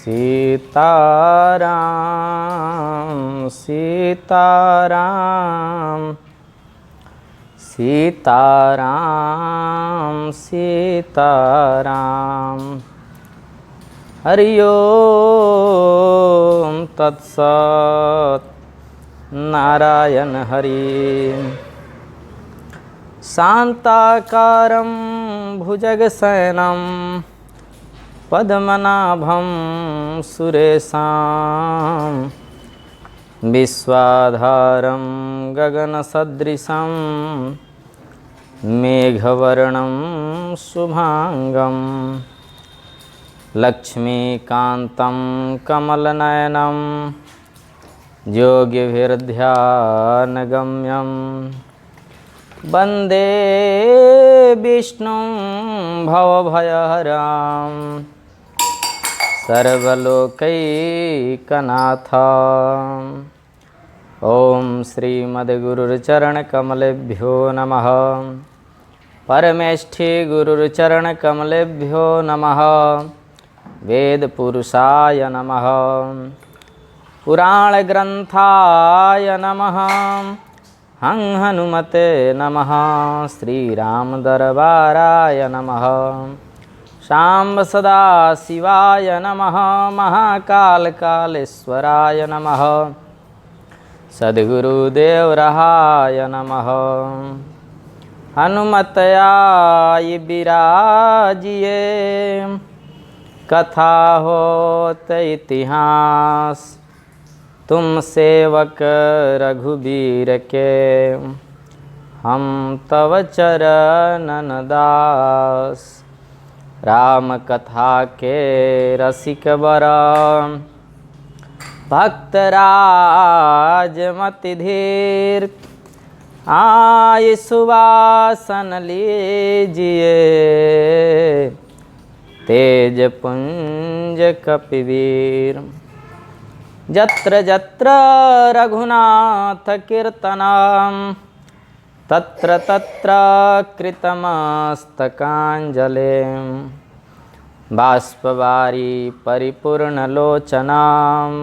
सीताराम सीताराम सीताराम सीताराम। हरि ओम तत्सत्। नारायण हरि। शान्ताकारं भुजगशयनं पद्मनाभं सुरेशं विश्वाधारं गगनसदृशं मेघवर्णं शुभांगं लक्ष्मीकान्तं कमलनयनं योगिभिर्ध्यानगम्यं वन्दे विष्णुं भवभयहरं सर्वलोकैकनाथं। ॐ श्रीमद्गुरुचरणकमलेभ्यो नमः। परमेष्ठी गुरुचरणकमलेभ्यो नमः। वेदपुरुषाय नमः। पुराणग्रन्थाय नमः। हं हनुमते नमः। श्रीरामदरबाराय नमः। शाम्ब सदा शिवाय नमः। महाकालकालेश्वराय नमः। सद्गुरुदेवरहाय नमः। हनुमतयाय विराजिए कथा होत इतिहास। तुम सेवक रघुबीर के हम तव चरणन दास। राम कथा के रसिक बरा भक्तराज धीर। आय सुवासन लीजिए तेज पुंज कपिवीर। जत्र जत्र रघुनाथ कीर्तनं तत्र तत्र कृतमस्तकाञ्जलिं। बाष्पवारी परिपूर्णलोचनं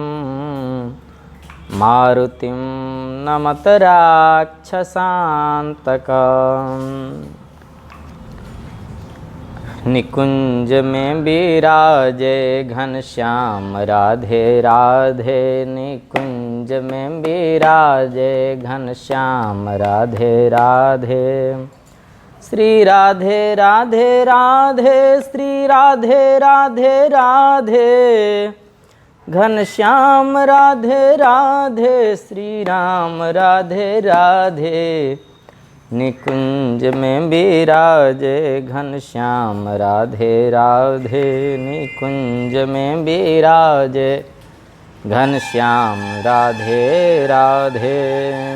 मारुतिं नमत राक्षसान्तकम्। निकुंज में विराजे घनश्याम राधे राधे। निकुंज में विराजे घनश्याम राधे राधे। श्री राधे राधे राधे श्री राधे राधे राधे। घनश्याम राधे राधे श्री राम राधे राधे। निकुंज में विराजे घनश्याम राधे राधे। निकुंज में विराजे घनश्याम राधे राधे।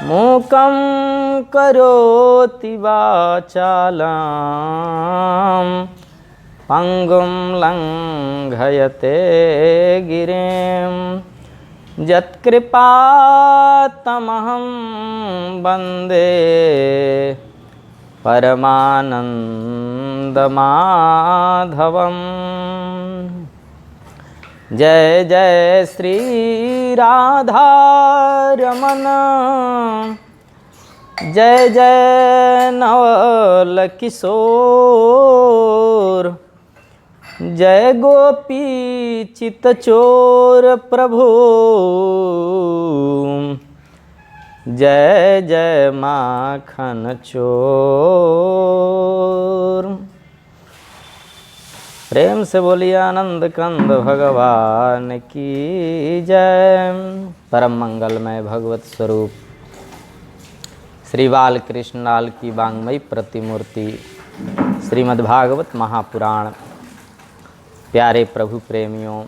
मूकं करोति वाचालं पंगुं लंघयते गिरिं। यत्कृपातमहं वन्दे परमानन्दमाधवम्। जय जय श्री राधा रमण। जय जय नवल किशोर। जय गोपी चितचोर प्रभु। जय जय माखन चोर। प्रेम से बोलिए आनंद कंद भगवान की जय। परम मंगलमय भगवत स्वरूप श्री बाल कृष्ण लाल की वांग्मयी प्रतिमूर्ति श्रीमद्भागवत महापुराण। प्यारे प्रभु प्रेमियों,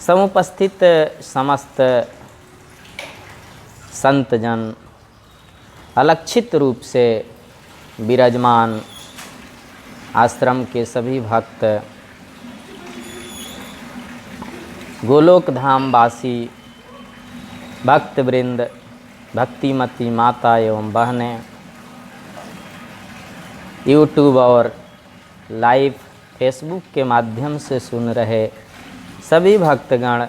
समुपस्थित समस्त संतजन, अलक्षित रूप से विराजमान आश्रम के सभी भक्त, गोलोक धाम वासी भक्तवृंद, भक्तिमती माता एवं बहनें, यूट्यूब और लाइव फेसबुक के माध्यम से सुन रहे सभी भक्तगण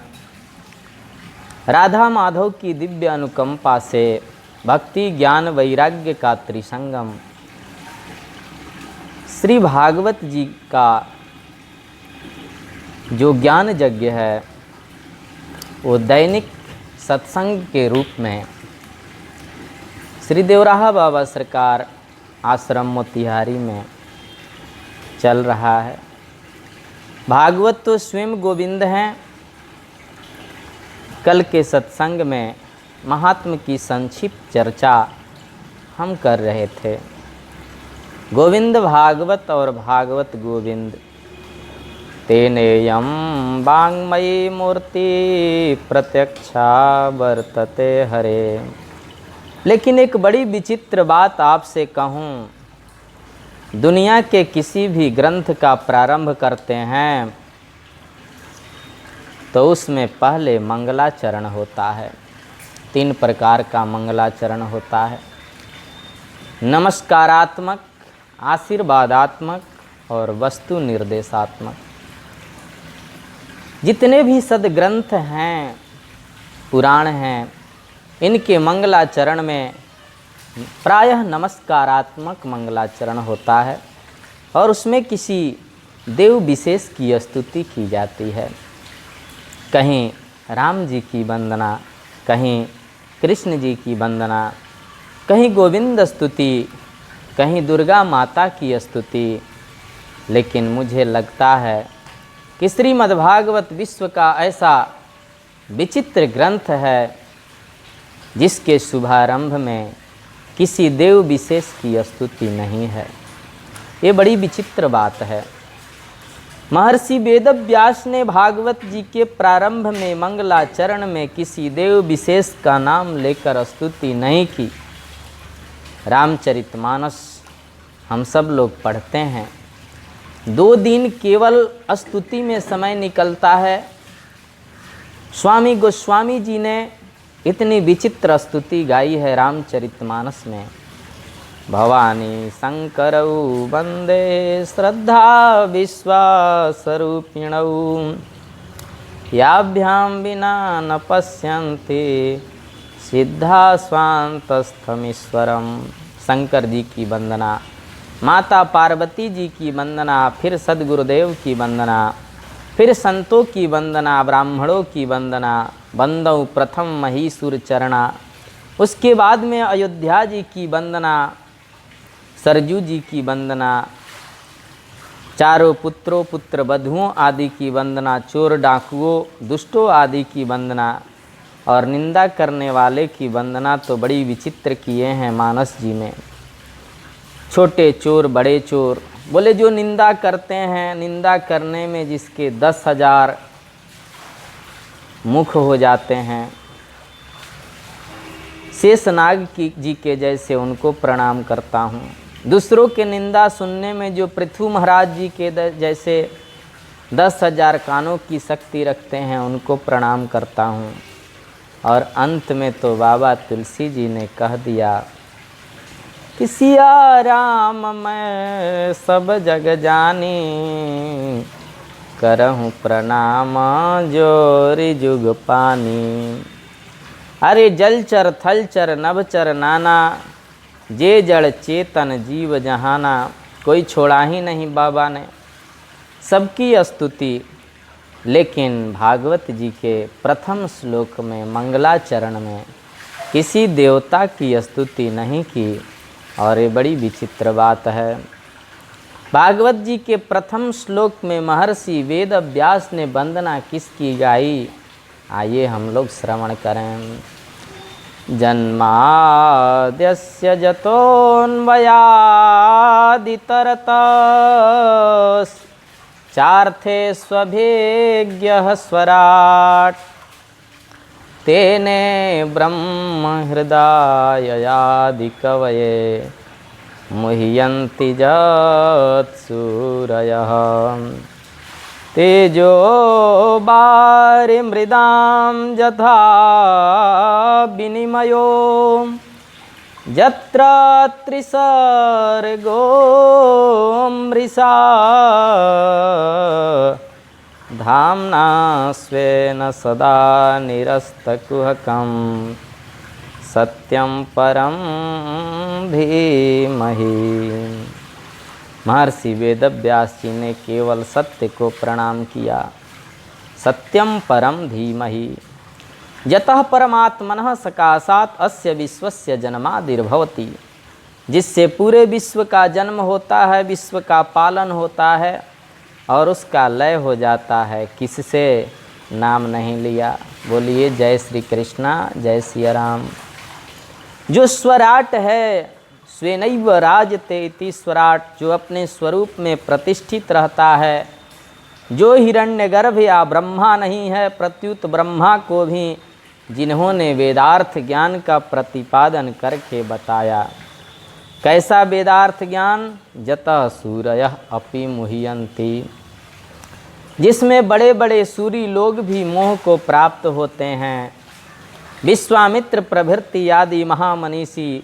राधा माधव की दिव्य अनुकंपा से भक्ति ज्ञान वैराग्य का त्रिसंगम श्री भागवत जी का जो ज्ञान यज्ञ है वो दैनिक सत्संग के रूप में श्री देवराहा बाबा सरकार आश्रम मोतिहारी में चल रहा है। भागवत तो स्वयं गोविंद हैं। कल के सत्संग में महात्म की संक्षिप्त चर्चा हम कर रहे थे। गोविंद भागवत और भागवत गोविंद तेनेयम वाङ्मयी मूर्ति प्रत्यक्षा वर्तते हरे। लेकिन एक बड़ी विचित्र बात आपसे कहूँ, दुनिया के किसी भी ग्रंथ का प्रारंभ करते हैं तो उसमें पहले मंगलाचरण होता है। 3 प्रकार का मंगलाचरण होता है, नमस्कारात्मक, आशीर्वादात्मक और वस्तु निर्देशात्मक। जितने भी सद्ग्रंथ हैं, पुराण हैं, इनके मंगलाचरण में प्रायः नमस्कारात्मक मंगलाचरण होता है और उसमें किसी देव विशेष की स्तुति की जाती है। कहीं राम जी की वंदना, कहीं कृष्ण जी की वंदना, कहीं गोविंद स्तुति, कहीं दुर्गा माता की स्तुति। लेकिन मुझे लगता है कि श्रीमद्भागवत विश्व का ऐसा विचित्र ग्रंथ है जिसके शुभारंभ में किसी देव विशेष की स्तुति नहीं है। ये बड़ी विचित्र बात है। महर्षि वेदव्यास ने भागवत जी के प्रारंभ में मंगलाचरण में किसी देव विशेष का नाम लेकर स्तुति नहीं की। रामचरितमानस हम सब लोग पढ़ते हैं, 2 दिन केवल स्तुति में समय निकलता है। स्वामी गोस्वामी जी ने इतनी विचित्र स्तुति गाई है रामचरितमानस में। भवानी शंकरौ वंदे श्रद्धा विश्वासरूपिणौ याभ्याम विना न पश्यन्ति सिद्धा स्वान्तस्थमीश्वरम। शंकर जी की वंदना, माता पार्वती जी की वंदना, फिर सद्गुरुदेव की वंदना, फिर संतों की वंदना, ब्राह्मणों की वंदना, वंदौ प्रथम महीसुर चरणा। उसके बाद में अयोध्या जी की वंदना, सरजू जी की वंदना, चारों पुत्रों पुत्र वधुओं आदि की वंदना, चोर डाकुओं दुष्टों आदि की वंदना और निंदा करने वाले की वंदना तो बड़ी विचित्र किए हैं मानस जी में। छोटे चोर बड़े चोर, बोले जो निंदा करते हैं, निंदा करने में जिसके 10,000 मुख हो जाते हैं, शेषनाग जी के जैसे उनको प्रणाम करता हूँ। दूसरों के निंदा सुनने में जो पृथु महाराज जी के जैसे 10,000 कानों की शक्ति रखते हैं उनको प्रणाम करता हूँ। और अंत में तो बाबा तुलसी जी ने कह दिया कि सिया राम मैं सब जग जानी, करहूँ प्रणाम जोरी जुग पानी। अरे जलचर थलचर नभचर नाना, जे जड़ चेतन जीव जहाना। कोई छोड़ा ही नहीं बाबा ने, सबकी स्तुति। लेकिन भागवत जी के प्रथम श्लोक में मंगलाचरण में किसी देवता की स्तुति नहीं की और ये बड़ी विचित्र बात है। भागवत जी के प्रथम श्लोक में महर्षि वेदव्यास ने वंदना किसकी गाई, आइए हम लोग श्रवण करें। जन्माद्यस्य जतोऽन्वयादितरतश्चार्थे स्वभिज्ञः स्वराट्, तेने ब्रह्महृदाययादिकवये मुह्यन्ति यत्सूरयः। तेजो वारिमृदां यथा विनिमयो यत्र त्रिसर्गो मृषा धाम्ना स्वेन सदा निरस्तकुहकं सत्यं परं धीमहि। महर्षि वेदव्यास जी ने केवल सत्य को प्रणाम किया। सत्यम परम धीमहि यतः परमात्मनः सकाशात् अस्य विश्वस्य जन्मादिर्भवति। जिससे पूरे विश्व का जन्म होता है, विश्व का पालन होता है और उसका लय हो जाता है। किससे? नाम नहीं लिया। बोलिए जय श्री कृष्णा, जय सिया राम। जो स्वराट है, स्वेनैव राजते इति स्वराट, जो अपने स्वरूप में प्रतिष्ठित रहता है, जो हिरण्यगर्भ या ब्रह्मा नहीं है, प्रत्युत ब्रह्मा को भी जिन्होंने वेदार्थ ज्ञान का प्रतिपादन करके बताया। कैसा वेदार्थ ज्ञान? जतः सूरयः अपि मुह्यन्ति, जिसमें बड़े बड़े सूरी लोग भी मोह को प्राप्त होते हैं। विश्वामित्र प्रभृति आदि महामनीषी,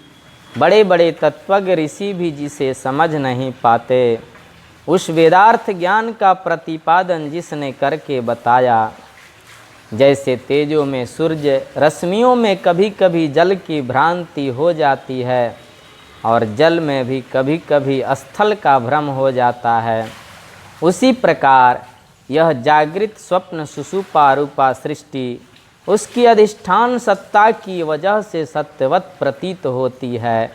बड़े बड़े तत्वज्ञ ऋषि भी जिसे समझ नहीं पाते, उस वेदार्थ ज्ञान का प्रतिपादन जिसने करके बताया। जैसे तेजों में सूर्य, रश्मियों में कभी कभी जल की भ्रांति हो जाती है और जल में भी कभी कभी स्थल का भ्रम हो जाता है, उसी प्रकार यह जागृत स्वप्न सुषुप्ता रूपा सृष्टि उसकी अधिष्ठान सत्ता की वजह से सत्यवत प्रतीत होती है।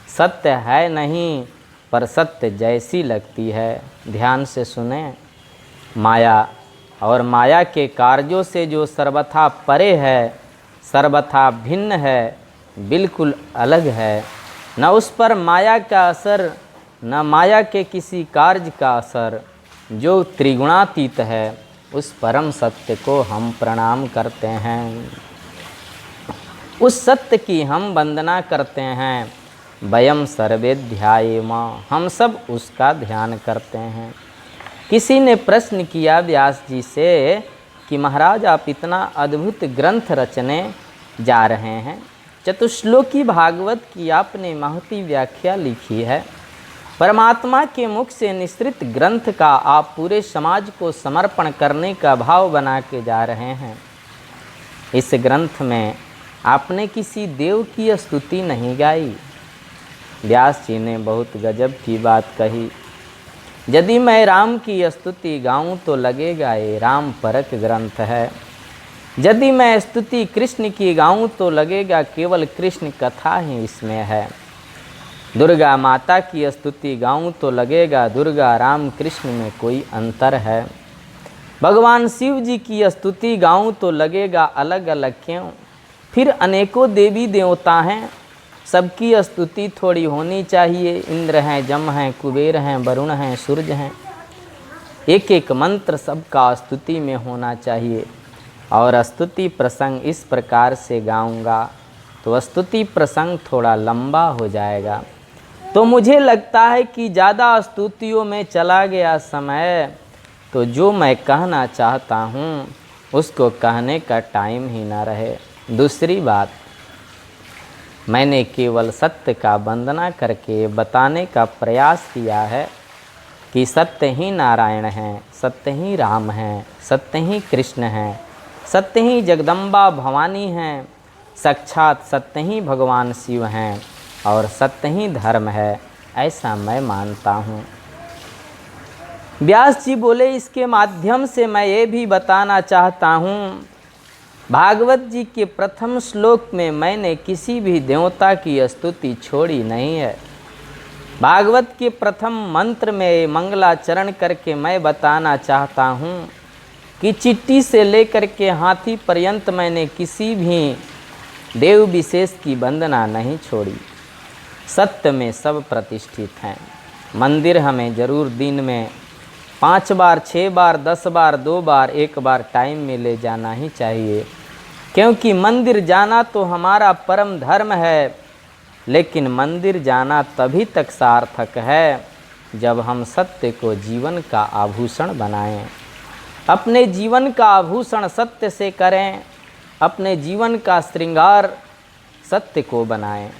सत्य है नहीं, पर सत्य जैसी लगती है। ध्यान से सुने। माया और माया के कार्यों से जो सर्वथा परे है, सर्वथा भिन्न है, बिल्कुल अलग है। न उस पर माया का असर, न माया के किसी कार्य का असर। जो त्रिगुणातीत है, उस परम सत्य को हम प्रणाम करते हैं, उस सत्य की हम वंदना करते हैं। वयम सर्वे ध्यायेम, हम सब उसका ध्यान करते हैं। किसी ने प्रश्न किया व्यास जी से कि महाराज आप इतना अद्भुत ग्रंथ रचने जा रहे हैं, चतुश्लोकी भागवत की आपने महती व्याख्या लिखी है, परमात्मा के मुख से निश्रित ग्रंथ का आप पूरे समाज को समर्पण करने का भाव बना के जा रहे हैं। इस ग्रंथ में आपने किसी देव की स्तुति नहीं गाई। व्यास जी ने बहुत गजब की बात कही। यदि मैं राम की स्तुति गाऊं तो लगेगा ये राम परक ग्रंथ है। यदि मैं स्तुति कृष्ण की गाऊं तो लगेगा केवल कृष्ण कथा ही इसमें है। दुर्गा माता की स्तुति गाऊं तो लगेगा दुर्गा राम कृष्ण में कोई अंतर है। भगवान शिव जी की स्तुति गाऊं तो लगेगा अलग अलग क्यों। फिर अनेकों देवी देवता हैं, सबकी स्तुति थोड़ी होनी चाहिए। इंद्र हैं, जम हैं, कुबेर हैं, वरुण हैं, सूर्य हैं। एक एक मंत्र सबका स्तुति में होना चाहिए। और स्तुति प्रसंग इस प्रकार से गाऊंगा तो स्तुति प्रसंग थोड़ा लंबा हो जाएगा। तो मुझे लगता है कि ज़्यादा स्तुतियों में चला गया समय, तो जो मैं कहना चाहता हूँ उसको कहने का टाइम ही ना रहे। दूसरी बात, मैंने केवल सत्य का वंदना करके बताने का प्रयास किया है कि सत्य ही नारायण हैं, सत्य ही राम हैं, सत्य ही कृष्ण हैं, सत्य ही जगदम्बा भवानी हैं, साक्षात सत्य ही भगवान शिव हैं और सत्य ही धर्म है, ऐसा मैं मानता हूँ। व्यास जी बोले इसके माध्यम से मैं ये भी बताना चाहता हूँ, भागवत जी के प्रथम श्लोक में मैंने किसी भी देवता की स्तुति छोड़ी नहीं है। भागवत के प्रथम मंत्र में मंगलाचरण करके मैं बताना चाहता हूँ कि चिट्टी से लेकर के हाथी पर्यंत मैंने किसी भी देव विशेष की वंदना नहीं छोड़ी। सत्य में सब प्रतिष्ठित हैं। मंदिर हमें ज़रूर दिन में 5 बार, 6 बार, 10 बार, 2 बार, 1 बार टाइम में ले जाना ही चाहिए, क्योंकि मंदिर जाना तो हमारा परम धर्म है। लेकिन मंदिर जाना तभी तक सार्थक है जब हम सत्य को जीवन का आभूषण बनाएं। अपने जीवन का आभूषण सत्य से करें, अपने जीवन का श्रृंगार सत्य को बनाएं,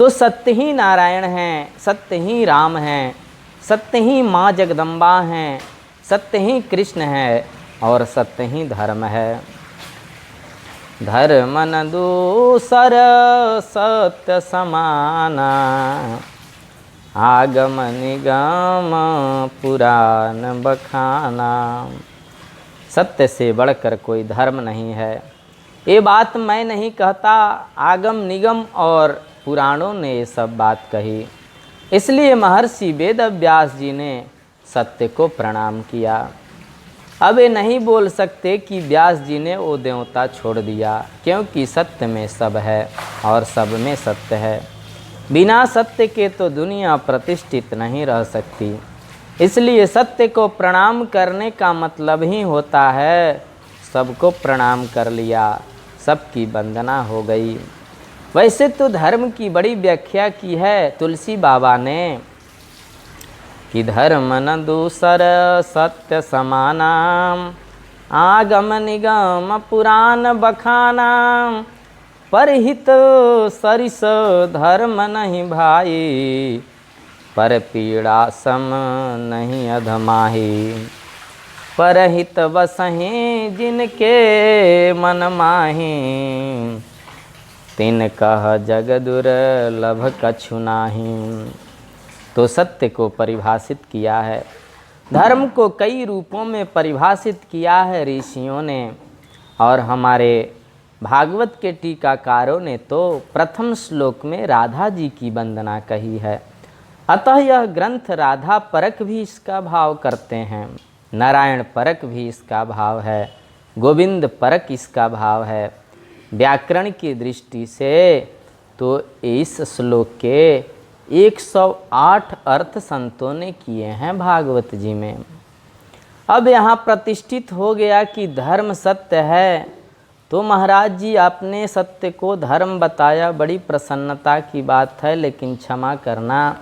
तो सत्य ही नारायण हैं, सत्य ही राम हैं, सत्य ही माँ जगदम्बा हैं, सत्य ही कृष्ण है और सत्य ही धर्म है। धर्म न दूसर सत्य समाना, आगम निगम पुराण बखाना। सत्य से बढ़कर कोई धर्म नहीं है, ये बात मैं नहीं कहता, आगम निगम और पुराणों ने ये सब बात कही। इसलिए महर्षि वेदव्यास जी ने सत्य को प्रणाम किया। अब ये नहीं बोल सकते कि व्यास जी ने वो देवता छोड़ दिया, क्योंकि सत्य में सब है और सब में सत्य है। बिना सत्य के तो दुनिया प्रतिष्ठित नहीं रह सकती। इसलिए सत्य को प्रणाम करने का मतलब ही होता है सबको प्रणाम कर लिया, सबकी वंदना हो गई। वैसे तो धर्म की बड़ी व्याख्या की है तुलसी बाबा ने कि धर्म न दूसर सत्य समाना, आगम निगम पुराण बखाना। परहित सरिस धर्म नहीं भाई, पर पीड़ा सम नहीं अधमाही। परहित बसहि जिनके मन माही, तिन कह जग दुर्लभ कछु नाही। तो सत्य को परिभाषित किया है, धर्म को कई रूपों में परिभाषित किया है ऋषियों ने, और हमारे भागवत के टीकाकारों ने तो प्रथम श्लोक में राधा जी की वंदना कही है। अतः यह ग्रंथ राधा परक भी इसका भाव करते हैं, नारायण परक भी इसका भाव है, गोविंद परक इसका भाव है। व्याकरण की दृष्टि से तो इस श्लोक के 108 अर्थ संतों ने किए हैं भागवत जी में। अब यहाँ प्रतिष्ठित हो गया कि धर्म सत्य है, तो महाराज जी आपने सत्य को धर्म बताया, बड़ी प्रसन्नता की बात है। लेकिन क्षमा करना,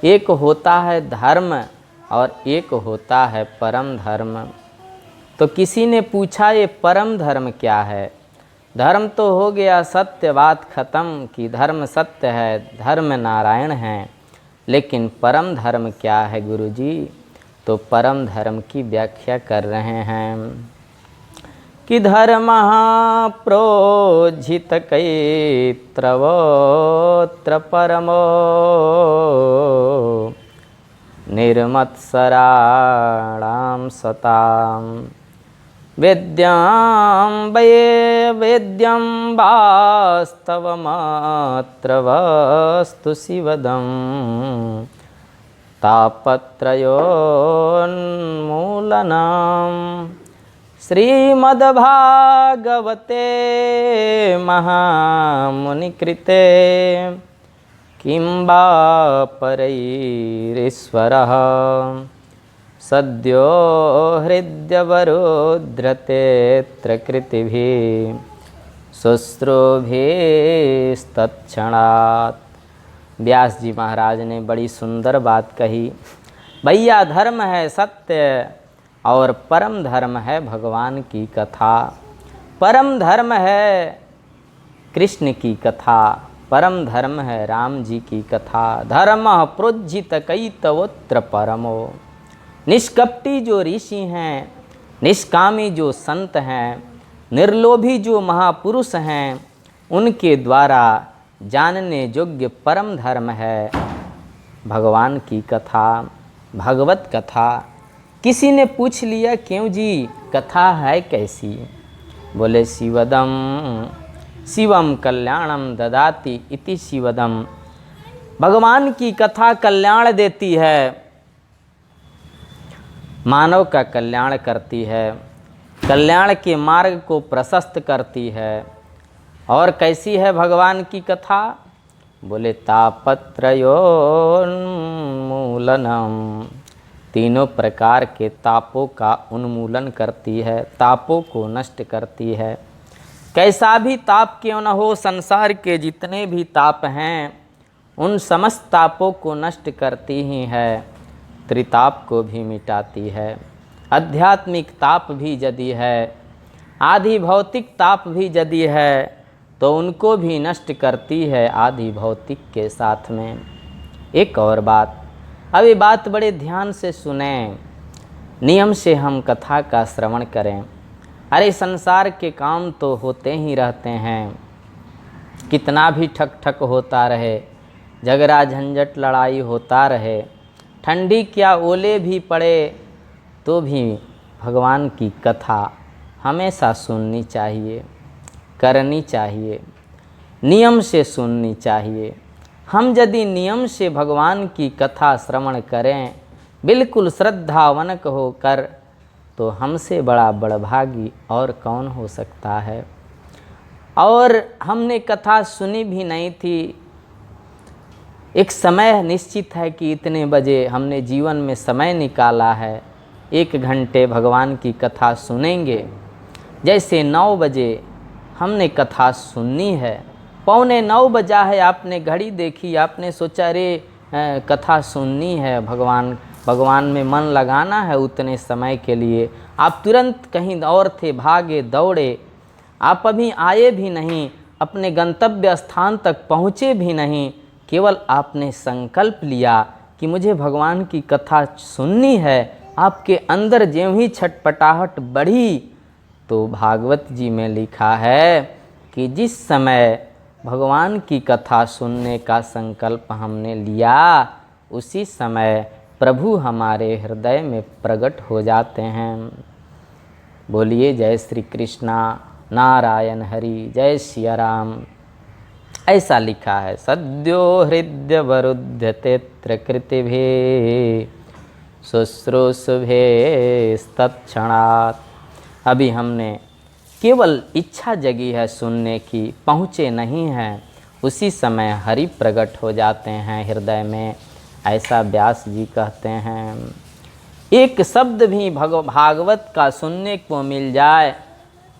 एक होता है धर्म और एक होता है परम धर्म। तो किसी ने पूछा ये परम धर्म क्या है? धर्म तो हो गया सत्य, बात खत्म कि धर्म सत्य है, धर्म नारायण है। लेकिन परम धर्म क्या है गुरुजी? तो परम धर्म की व्याख्या कर रहे हैं कि धर्म प्रोज्झित कैत्रवोत्र परमो, निर्मत्सराणां सतां। वेद्यां वये वेद्यं वास्तवमात्र वस्तु शिवदं, तापत्रयोन्मूलनम्। श्रीमद्भागवते महामुनिकृते किं वा परैरीश्वरः, सद्यो हृद्यवरोध्रतेऽत्र कृतिभिः शुश्रूभिस्तत्क्षणात्। व्यास जी महाराज ने बड़ी सुंदर बात कही। भैया धर्म है सत्य और परम धर्म है भगवान की कथा, परम धर्म है कृष्ण की कथा, परम धर्म है राम जी की कथा। धर्म प्रोज्झित कैतवोत्र परमो। निष्कपटी जो ऋषि हैं, निष्कामी जो संत हैं, निर्लोभी जो महापुरुष हैं, उनके द्वारा जानने योग्य परम धर्म है भगवान की कथा, भगवत कथा। किसी ने पूछ लिया क्यों जी कथा है कैसी? बोले शिवदम शिवम कल्याणम ददाति इति शिवदम। भगवान की कथा कल्याण देती है, मानव का कल्याण करती है, कल्याण के मार्ग को प्रशस्त करती है। और कैसी है भगवान की कथा? बोले तापत्रयोन्मूलनम। तीनों प्रकार के तापों का उन्मूलन करती है, तापों को नष्ट करती है। कैसा भी ताप क्यों न हो, संसार के जितने भी ताप हैं उन समस्त तापों को नष्ट करती ही है, त्रिताप को भी मिटाती है। आध्यात्मिक ताप भी यदि है, आधि भौतिक ताप भी यदि है, तो उनको भी नष्ट करती है आदि भौतिक के साथ में। एक और बात, अब ये बात बड़े ध्यान से सुने, नियम से हम कथा का श्रवण करें। अरे संसार के काम तो होते ही रहते हैं, कितना भी ठक ठक होता रहे, झगड़ा झंझट लड़ाई होता रहे, ठंडी क्या ओले भी पड़े, तो भी भगवान की कथा हमेशा सुननी चाहिए, करनी चाहिए, नियम से सुननी चाहिए। हम यदि नियम से भगवान की कथा श्रवण करें, बिल्कुल श्रद्धावनक होकर, तो हमसे बड़ा बड़भागी और कौन हो सकता है। और हमने कथा सुनी भी नहीं थी, एक समय निश्चित है कि इतने बजे हमने जीवन में समय निकाला है, 1 घंटे भगवान की कथा सुनेंगे। जैसे 9 बजे हमने कथा सुननी है, 8:45 बजा है, आपने घड़ी देखी, आपने सोचा रे कथा सुननी है, भगवान में मन लगाना है उतने समय के लिए। आप तुरंत कहीं और थे, भागे दौड़े, आप अभी आए भी नहीं, अपने गंतव्य स्थान तक पहुँचे भी नहीं, केवल आपने संकल्प लिया कि मुझे भगवान की कथा सुननी है। आपके अंदर ज्यों ही छटपटाहट बढ़ी, तो भागवत जी में लिखा है कि जिस समय भगवान की कथा सुनने का संकल्प हमने लिया, उसी समय प्रभु हमारे हृदय में प्रकट हो जाते हैं। बोलिए जय श्री कृष्णा, नारायण हरि, जय सिया राम। ऐसा लिखा है, सद्यो हृदय वरुध्यते कृतिभे शुश्रूषुभे तत्क्षणात्। अभी हमने केवल इच्छा जगी है सुनने की, पहुँचे नहीं हैं, उसी समय हरि प्रकट हो जाते हैं हृदय में, ऐसा व्यास जी कहते हैं। एक शब्द भी भागवत का सुनने को मिल जाए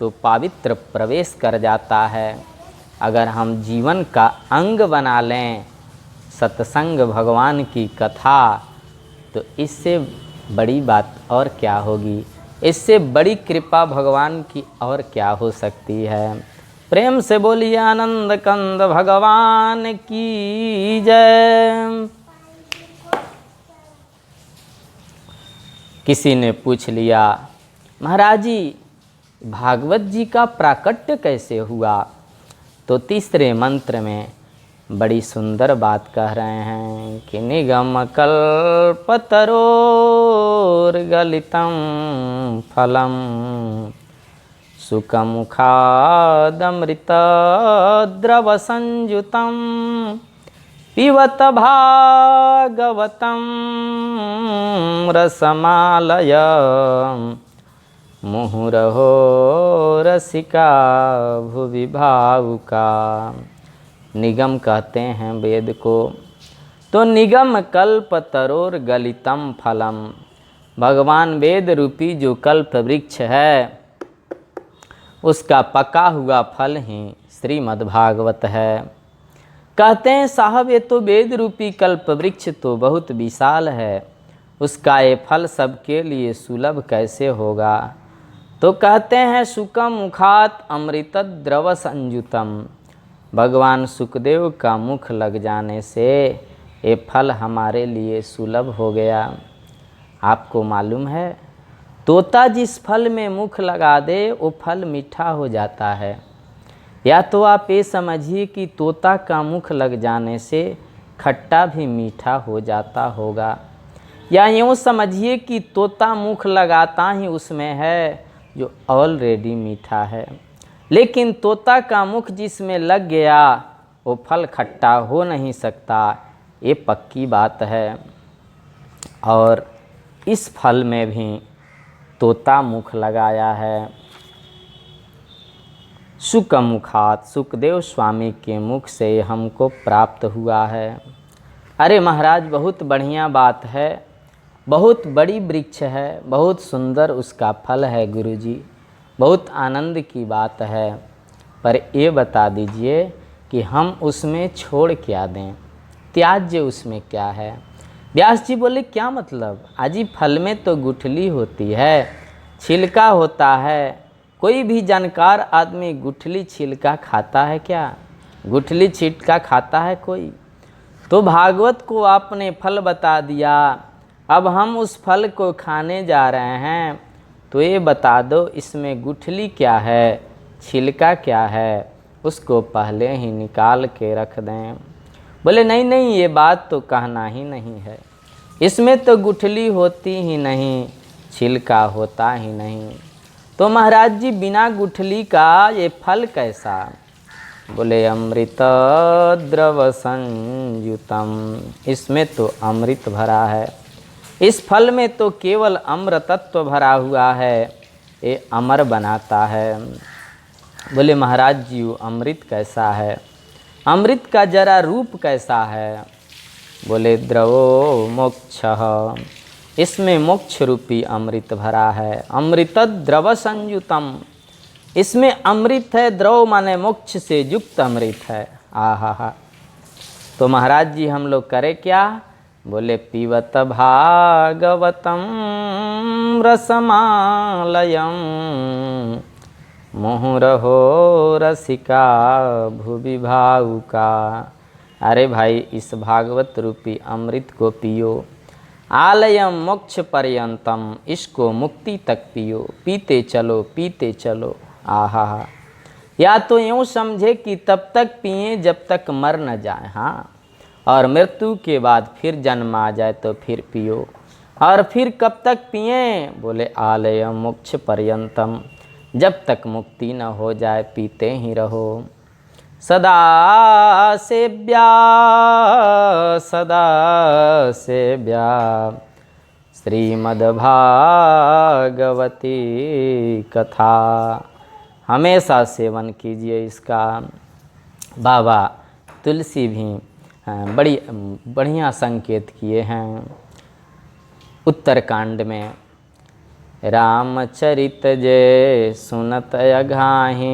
तो पवित्र प्रवेश कर जाता है। अगर हम जीवन का अंग बना लें सत्संग भगवान की कथा, तो इससे बड़ी बात और क्या होगी, इससे बड़ी कृपा भगवान की और क्या हो सकती है। प्रेम से बोलिए आनंद कंद भगवान की जय। किसी ने पूछ लिया, महाराज जी भागवत जी का प्राकट्य कैसे हुआ? तो तीसरे मंत्र में बड़ी सुंदर बात कह रहे हैं कि निगम कल्पतरोर्गलितं फलम सुखमुखादमृतद्रवसंयुतं पिबत भागवतं रसमालय मुहुरहो रसिका भुवि भावुका। निगम कहते हैं वेद को, तो निगम कल्प तरोर गलितम फलम, भगवान वेद रूपी जो कल्प वृक्ष है, उसका पका हुआ फल ही श्रीमद् भागवत है। कहते हैं साहब ये तो वेद रूपी कल्प वृक्ष तो बहुत विशाल है, उसका ये फल सबके लिए सुलभ कैसे होगा? तो कहते हैं सुकम मुखात अमृत द्रव संयुतम, भगवान सुखदेव का मुख लग जाने से ये फल हमारे लिए सुलभ हो गया। आपको मालूम है तोता जिस फल में मुख लगा दे वो फल मीठा हो जाता है। या तो आप ये समझिए कि तोता का मुख लग जाने से खट्टा भी मीठा हो जाता होगा, या यूँ समझिए कि तोता मुख लगाता ही उसमें है जो ऑलरेडी मीठा है। लेकिन तोता का मुख जिसमें लग गया वो फल खट्टा हो नहीं सकता, ये पक्की बात है। और इस फल में भी तोता मुख लगाया है। सुकमुखात, सुखदेव स्वामी के मुख से हमको प्राप्त हुआ है। अरे महाराज बहुत बढ़िया बात है, बहुत बड़ी वृक्ष है, बहुत सुंदर उसका फल है गुरुजी, बहुत आनंद की बात है, पर ये बता दीजिए कि हम उसमें छोड़ क्या दें, त्याज्य उसमें क्या है? व्यास जी बोले क्या मतलब? अजी फल में तो गुठली होती है, छिलका होता है, कोई भी जानकार आदमी गुठली छिलका खाता है क्या? गुठली छिलका खाता है कोई? तो भागवत को आपने फल बता दिया, अब हम उस फल को खाने जा रहे हैं, तो ये बता दो इसमें गुठली क्या है, छिलका क्या है, उसको पहले ही निकाल के रख दें। बोले नहीं नहीं, ये बात तो कहना ही नहीं है, इसमें तो गुठली होती ही नहीं, छिलका होता ही नहीं। तो महाराज जी बिना गुठली का ये फल कैसा? बोले अमृत द्रव संयुतम, इसमें तो अमृत भरा है, इस फल में तो केवल अमृतत्व भरा हुआ है, ये अमर बनाता है। बोले महाराज जी अमृत कैसा है? अमृत का जरा रूप कैसा है? बोले द्रवो मोक्षः, इसमें मोक्ष रूपी अमृत भरा है। अमृत द्रव संयुतम, इसमें अमृत है, द्रव माने मोक्ष से युक्त अमृत है। आहा हा। तो महाराज जी हम लोग करें क्या? बोले पीवत भागवतम रसमालयम, मुहुरहो रसिका भुवि भावुका। अरे भाई इस भागवत रूपी अमृत को पियो, आलयम मोक्ष पर्यंतम, इसको मुक्ति तक पियो, पीते चलो पीते चलो। आहा हा। या तो यूँ समझे कि तब तक पिए जब तक मर न जाए, हाँ, और मृत्यु के बाद फिर जन्म आ जाए तो फिर पियो। और फिर कब तक पिए? बोले आलयम मोक्ष पर्यंतम, जब तक मुक्ति न हो जाए पीते ही रहो। सदा सेव्या सदा सेव्या श्रीमद्भागवती कथा, हमेशा सेवन कीजिए इसका। बाबा तुलसी भी बड़ी बढ़िया संकेत किए हैं उत्तरकांड में। रामचरित जे सुनत अघाही,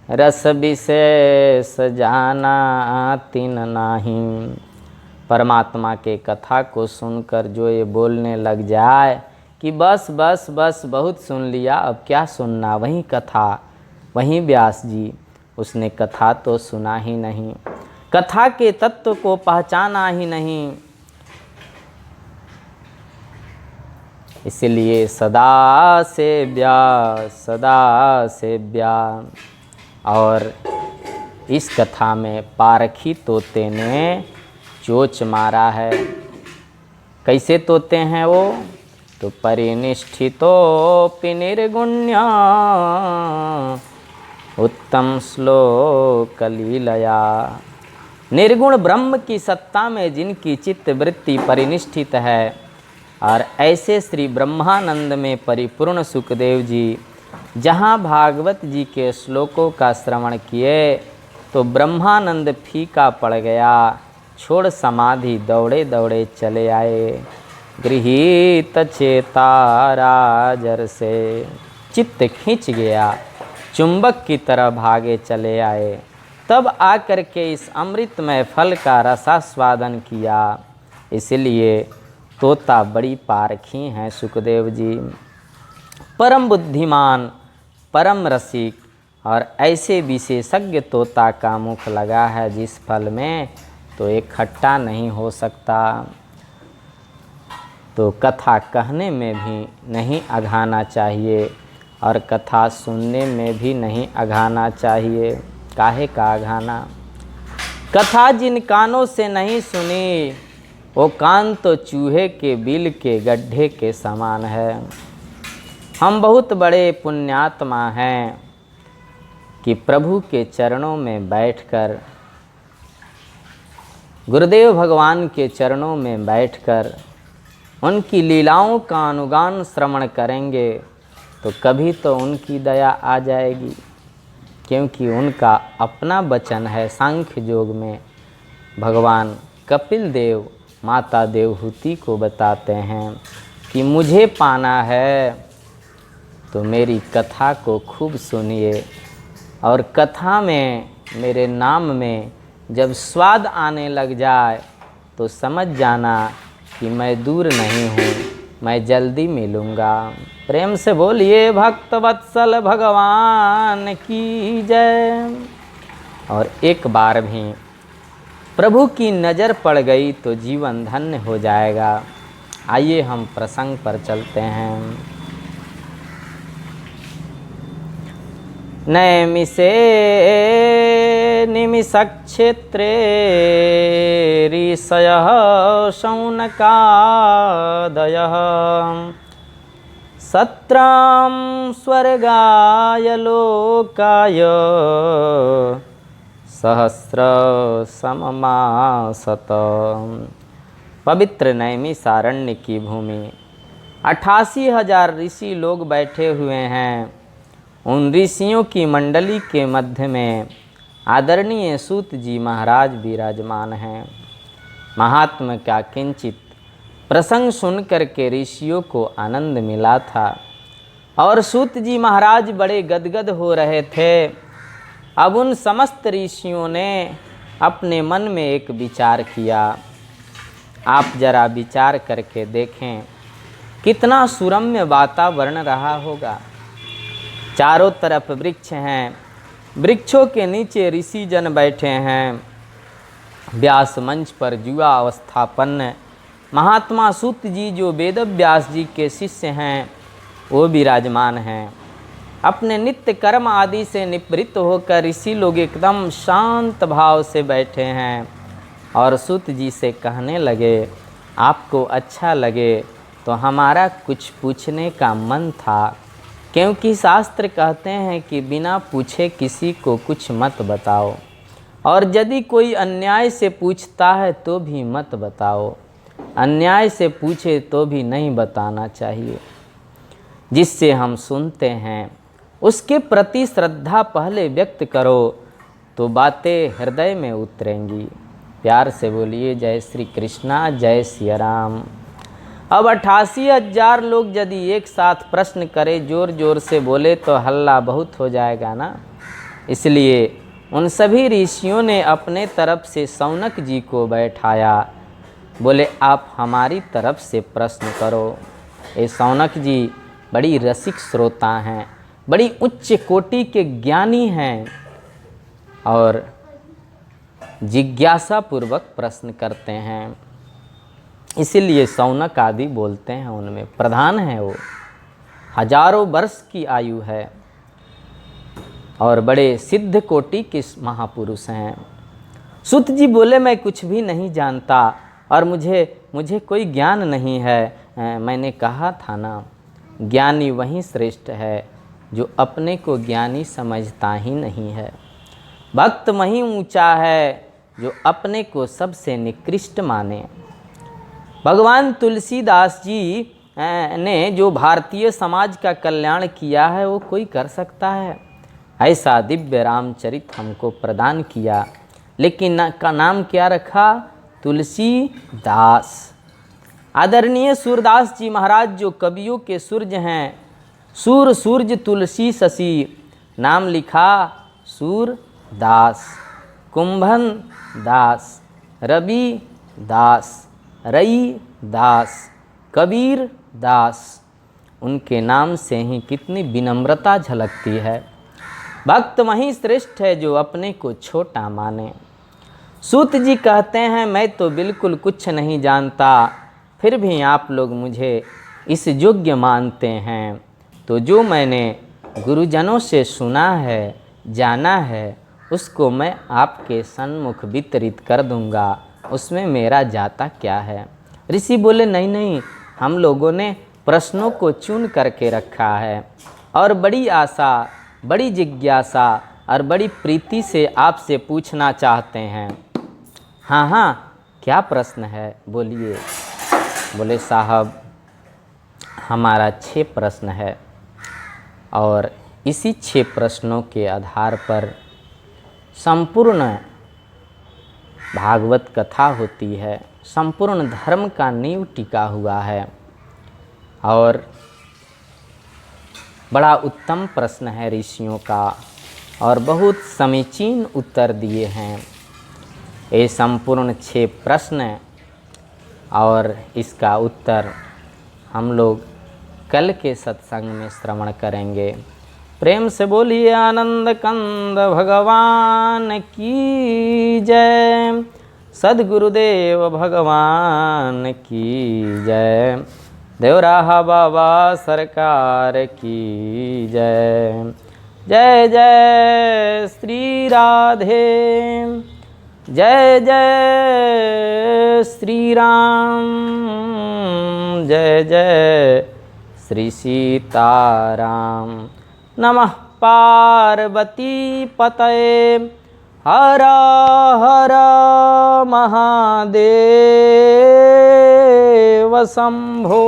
रस विशेष जाना तिन नाही। परमात्मा के कथा को सुनकर जो ये बोलने लग जाए कि बस बस बस बहुत सुन लिया, अब क्या सुनना, वही कथा, वही व्यास जी, उसने कथा तो सुना ही नहीं, कथा के तत्व को पहचाना ही नहीं। इसलिए सदा सेव्या सदा सेव्या। और इस कथा में पारखी तोते ने चोच मारा है। कैसे तोते हैं वो? तो परिनिष्ठितोऽपि निर्गुण्य उत्तम श्लोक लीलया। निर्गुण ब्रह्म की सत्ता में जिनकी चित्त वृत्ति परिनिष्ठित है, और ऐसे श्री ब्रह्मानंद में परिपूर्ण सुखदेव जी जहाँ भागवत जी के श्लोकों का श्रवण किए तो ब्रह्मानंद फीका पड़ गया, छोड़ समाधि दौड़े दौड़े चले आए। गृहीत चेता राजर से, चित्त खींच गया, चुंबक की तरह भागे चले आए। तब आकर के इस अमृतमय फल का रसास्वादन किया। इसलिए तोता बड़ी पारखी हैं सुखदेव जी, परम बुद्धिमान, परम रसिक, और ऐसे विशेषज्ञ तोता का मुख लगा है जिस फल में तो एक खट्टा नहीं हो सकता। तो कथा कहने में भी नहीं अघाना चाहिए और कथा सुनने में भी नहीं अघाना चाहिए। काहे का अघाना? कथा जिन कानों से नहीं सुनी वो कान तो चूहे के बिल के गड्ढे के समान है। हम बहुत बड़े पुण्यात्मा हैं कि प्रभु के चरणों में बैठकर, गुरुदेव भगवान के चरणों में बैठकर उनकी लीलाओं का अनुगान श्रवण करेंगे तो कभी तो उनकी दया आ जाएगी, क्योंकि उनका अपना वचन है। सांख्य योग में भगवान कपिल देव माता देवहूति को बताते हैं कि मुझे पाना है तो मेरी कथा को खूब सुनिए, और कथा में मेरे नाम में जब स्वाद आने लग जाए तो समझ जाना कि मैं दूर नहीं हूँ, मैं जल्दी मिलूँगा। प्रेम से बोलिए भक्त वत्सल भगवान की जय। और एक बार भी प्रभु की नज़र पड़ गई तो जीवन धन्य हो जाएगा। आइए हम प्रसंग पर चलते हैं। नैमिषे निमिषक्षेत्रे ऋषयः शौनकादयः सत्रां स्वर्गाय लोकाय सहस्र सममासत। पवित्र नैमिषारण्य की भूमि 88,000 ऋषि लोग बैठे हुए हैं। उन ऋषियों की मंडली के मध्य में आदरणीय सूत जी महाराज विराजमान हैं। महात्मा का किंचित प्रसंग सुनकर के ऋषियों को आनंद मिला था और सूत जी महाराज बड़े गदगद हो रहे थे। अब उन समस्त ऋषियों ने अपने मन में एक विचार किया। आप जरा विचार करके देखें कितना सुरम्य वातावरण रहा होगा। चारों तरफ वृक्ष हैं, वृक्षों के नीचे ऋषि जन बैठे हैं। व्यास मंच पर युवा अवस्थापन्न महात्मा सूत जी जो वेद व्यास जी के शिष्य हैं वो विराजमान हैं। अपने नित्य कर्म आदि से निवृत्त होकर ऋषि लोग एकदम शांत भाव से बैठे हैं और सूत जी से कहने लगे, आपको अच्छा लगे तो हमारा कुछ पूछने का मन था, क्योंकि शास्त्र कहते हैं कि बिना पूछे किसी को कुछ मत बताओ, और यदि कोई अन्याय से पूछता है तो भी मत बताओ। अन्याय से पूछे तो भी नहीं बताना चाहिए। जिससे हम सुनते हैं उसके प्रति श्रद्धा पहले व्यक्त करो तो बातें हृदय में उतरेंगी। प्यार से बोलिए जय श्री कृष्णा, जय सिया राम। अब 88,000 लोग यदि एक साथ प्रश्न करें, जोर जोर से बोले तो हल्ला बहुत हो जाएगा ना। इसलिए उन सभी ऋषियों ने अपने तरफ से शौनक जी को बैठाया। बोले आप हमारी तरफ से प्रश्न करो। ये शौनक जी बड़ी रसिक श्रोता हैं, बड़ी उच्च कोटि के ज्ञानी हैं और जिज्ञासा पूर्वक प्रश्न करते हैं। इसीलिए शौनक आदि बोलते हैं, उनमें प्रधान है वो। हजारों वर्ष की आयु है और बड़े सिद्ध कोटि के महापुरुष हैं। सूत जी बोले मैं कुछ भी नहीं जानता और मुझे कोई ज्ञान नहीं है। मैंने कहा था ना, ज्ञानी वही श्रेष्ठ है जो अपने को ज्ञानी समझता ही नहीं है। भक्त वही ऊंचा है जो अपने को सबसे निकृष्ट माने। भगवान तुलसीदास जी ने जो भारतीय समाज का कल्याण किया है वो कोई कर सकता है? ऐसा दिव्य रामचरित हमको प्रदान किया, लेकिन का नाम क्या रखा? तुलसीदास। आदरणीय सूरदास जी महाराज जो कवियों के सूर्य हैं, सूर सूर्य तुलसी शशि, नाम लिखा सूरदास। कुंभन दास, रवि दास, रई दास, कबीर दास। उनके नाम से ही कितनी विनम्रता झलकती है। भक्त वही श्रेष्ठ है जो अपने को छोटा माने। सूत जी कहते हैं मैं तो बिल्कुल कुछ नहीं जानता, फिर भी आप लोग मुझे इस योग्य मानते हैं, तो जो मैंने गुरुजनों से सुना है, जाना है, उसको मैं आपके सन्मुख वितरित कर दूंगा। उसमें मेरा जाता क्या है? ऋषि बोले नहीं नहीं, हम लोगों ने प्रश्नों को चुन करके रखा है और बड़ी आशा, बड़ी जिज्ञासा और बड़ी प्रीति से आपसे पूछना चाहते हैं। हाँ हाँ, क्या प्रश्न है बोलिए। बोले साहब हमारा 6 प्रश्न है और इसी 6 प्रश्नों के आधार पर संपूर्ण भागवत कथा होती है, संपूर्ण धर्म का नींव टिका हुआ है। और बड़ा उत्तम प्रश्न है ऋषियों का और बहुत समीचीन उत्तर दिए हैं। ये संपूर्ण 6 प्रश्न और इसका उत्तर हम लोग कल के सत्संग में श्रवण करेंगे। प्रेम से बोलिए आनंद कंद भगवान की जय, सद्गुरुदेव भगवान की जय, देवराहा बाबा सरकार की जय। जय जय श्री राधे, जय जय श्री राम, जय जय श्री सीताराम। नमः पार्वती पतये, हर हर महादेव शंभो।